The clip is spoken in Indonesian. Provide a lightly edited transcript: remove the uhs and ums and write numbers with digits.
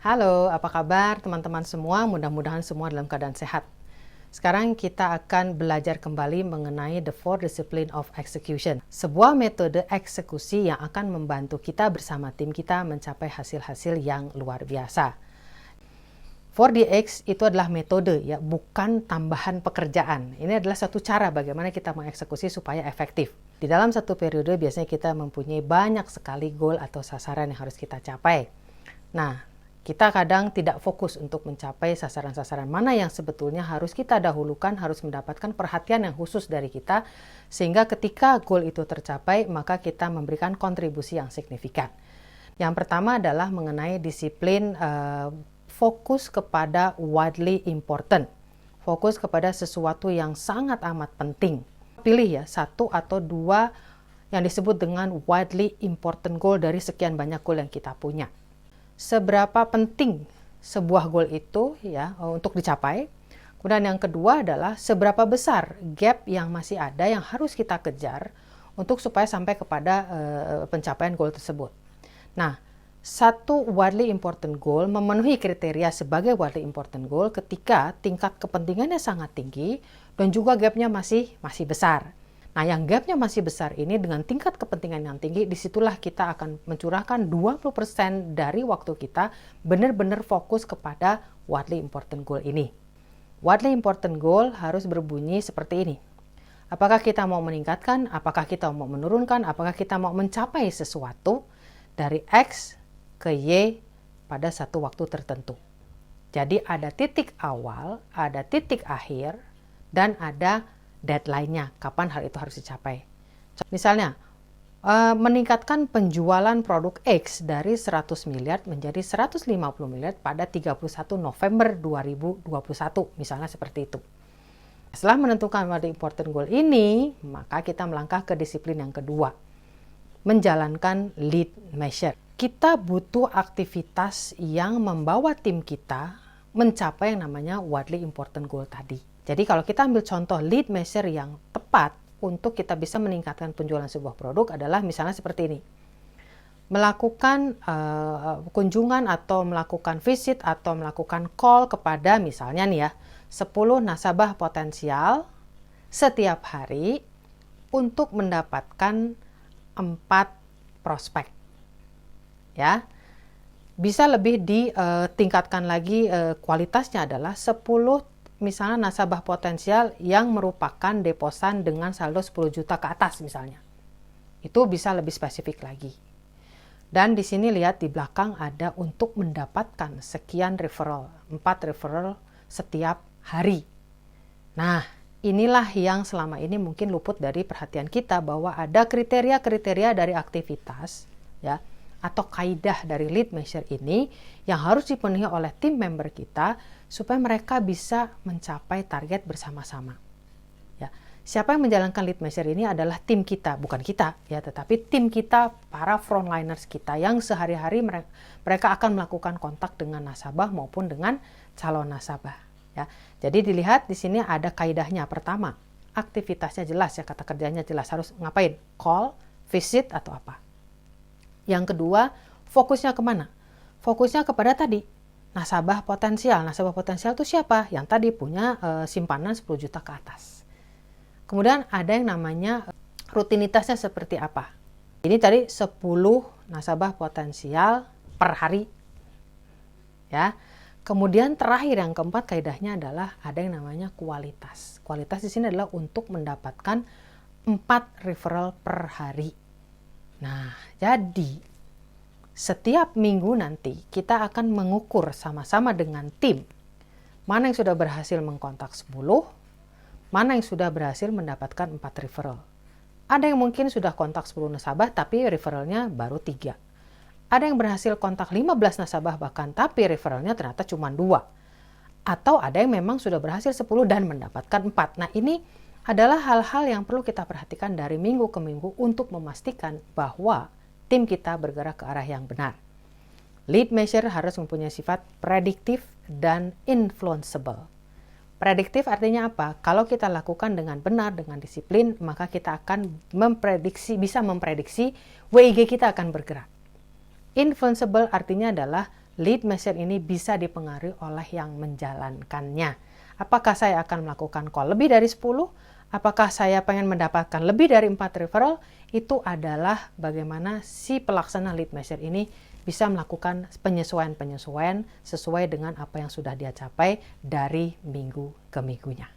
Halo, apa kabar teman-teman semua? Mudah-mudahan semua dalam keadaan sehat. Sekarang kita akan belajar kembali mengenai the four discipline of execution. Sebuah metode eksekusi yang akan membantu kita bersama tim kita mencapai hasil-hasil yang luar biasa. 4DX itu adalah metode, ya, bukan tambahan pekerjaan. Ini adalah satu cara bagaimana kita mengeksekusi supaya efektif. Di dalam satu periode biasanya kita mempunyai banyak sekali goal atau sasaran yang harus kita capai. Nah, kita kadang tidak fokus untuk mencapai sasaran-sasaran mana yang sebetulnya harus kita dahulukan, harus mendapatkan perhatian yang khusus dari kita, sehingga ketika goal itu tercapai, maka kita memberikan kontribusi yang signifikan. Yang pertama adalah mengenai disiplin fokus kepada widely important, fokus kepada sesuatu yang sangat amat penting. Pilih ya, satu atau dua yang disebut dengan widely important goal dari sekian banyak goal yang kita punya. Seberapa penting sebuah goal itu ya untuk dicapai. Kemudian yang kedua adalah seberapa besar gap yang masih ada yang harus kita kejar untuk supaya sampai kepada pencapaian goal tersebut. Nah, satu widely important goal memenuhi kriteria sebagai widely important goal ketika tingkat kepentingannya sangat tinggi dan juga gapnya masih besar. Nah, yang gapnya masih besar ini dengan tingkat kepentingan yang tinggi, disitulah kita akan mencurahkan 20% dari waktu kita benar-benar fokus kepada widely important goal ini. Widely important goal harus berbunyi seperti ini. Apakah kita mau meningkatkan, apakah kita mau menurunkan, apakah kita mau mencapai sesuatu dari X ke Y pada satu waktu tertentu. Jadi ada titik awal, ada titik akhir, dan ada deadline-nya, kapan hal itu harus dicapai. Misalnya, meningkatkan penjualan produk X dari 100 miliar menjadi 150 miliar pada 31 November 2021, misalnya seperti itu. Setelah menentukan widely important goal ini, maka kita melangkah ke disiplin yang kedua, menjalankan lead measure. Kita butuh aktivitas yang membawa tim kita mencapai yang namanya widely important goal tadi. Jadi kalau kita ambil contoh lead measure yang tepat untuk kita bisa meningkatkan penjualan sebuah produk adalah misalnya seperti ini. Melakukan kunjungan atau melakukan visit atau melakukan call kepada misalnya nih ya, 10 nasabah potensial setiap hari untuk mendapatkan 4 prospek. Ya, bisa lebih ditingkatkan lagi kualitasnya adalah 10 misalnya nasabah potensial yang merupakan deposan dengan saldo 10 juta ke atas misalnya. Itu bisa lebih spesifik lagi. Dan di sini lihat di belakang ada untuk mendapatkan sekian referral, 4 referral setiap hari. Nah, inilah yang selama ini mungkin luput dari perhatian kita bahwa ada kriteria-kriteria dari aktivitas ya, atau kaidah dari lead measure ini yang harus dipenuhi oleh tim member kita supaya mereka bisa mencapai target bersama-sama. Ya, siapa yang menjalankan lead measure ini adalah tim kita, bukan kita ya, tetapi tim kita, para frontliners kita yang sehari-hari mereka akan melakukan kontak dengan nasabah maupun dengan calon nasabah. Ya, jadi dilihat di sini ada kaidahnya. Pertama, aktivitasnya jelas ya, kata kerjanya jelas, harus ngapain? Call, visit atau apa? Yang kedua, fokusnya kemana? Fokusnya kepada tadi, nasabah potensial. Nasabah potensial itu siapa? Yang tadi punya simpanan 10 juta ke atas. Kemudian ada yang namanya rutinitasnya seperti apa? Ini tadi 10 nasabah potensial per hari. Ya. Kemudian terakhir yang keempat kaidahnya adalah ada yang namanya kualitas. Kualitas di sini adalah untuk mendapatkan 4 referral per hari. Nah, jadi setiap minggu nanti kita akan mengukur sama-sama dengan tim mana yang sudah berhasil mengkontak 10, mana yang sudah berhasil mendapatkan 4 referral. Ada yang mungkin sudah kontak 10 nasabah tapi referralnya baru 3. Ada yang berhasil kontak 15 nasabah bahkan tapi referralnya ternyata cuma 2. Atau ada yang memang sudah berhasil 10 dan mendapatkan 4. Nah, ini adalah hal-hal yang perlu kita perhatikan dari minggu ke minggu untuk memastikan bahwa tim kita bergerak ke arah yang benar. Lead measure harus mempunyai sifat prediktif dan influenceable. Prediktif artinya apa? Kalau kita lakukan dengan benar, dengan disiplin, maka kita akan bisa memprediksi WIG kita akan bergerak. Influenceable artinya adalah lead measure ini bisa dipengaruhi oleh yang menjalankannya. Apakah saya akan melakukan call lebih dari 10? Apakah saya pengen mendapatkan lebih dari 4 referral? Itu adalah bagaimana si pelaksana lead measure ini bisa melakukan penyesuaian-penyesuaian sesuai dengan apa yang sudah dia capai dari minggu ke minggunya.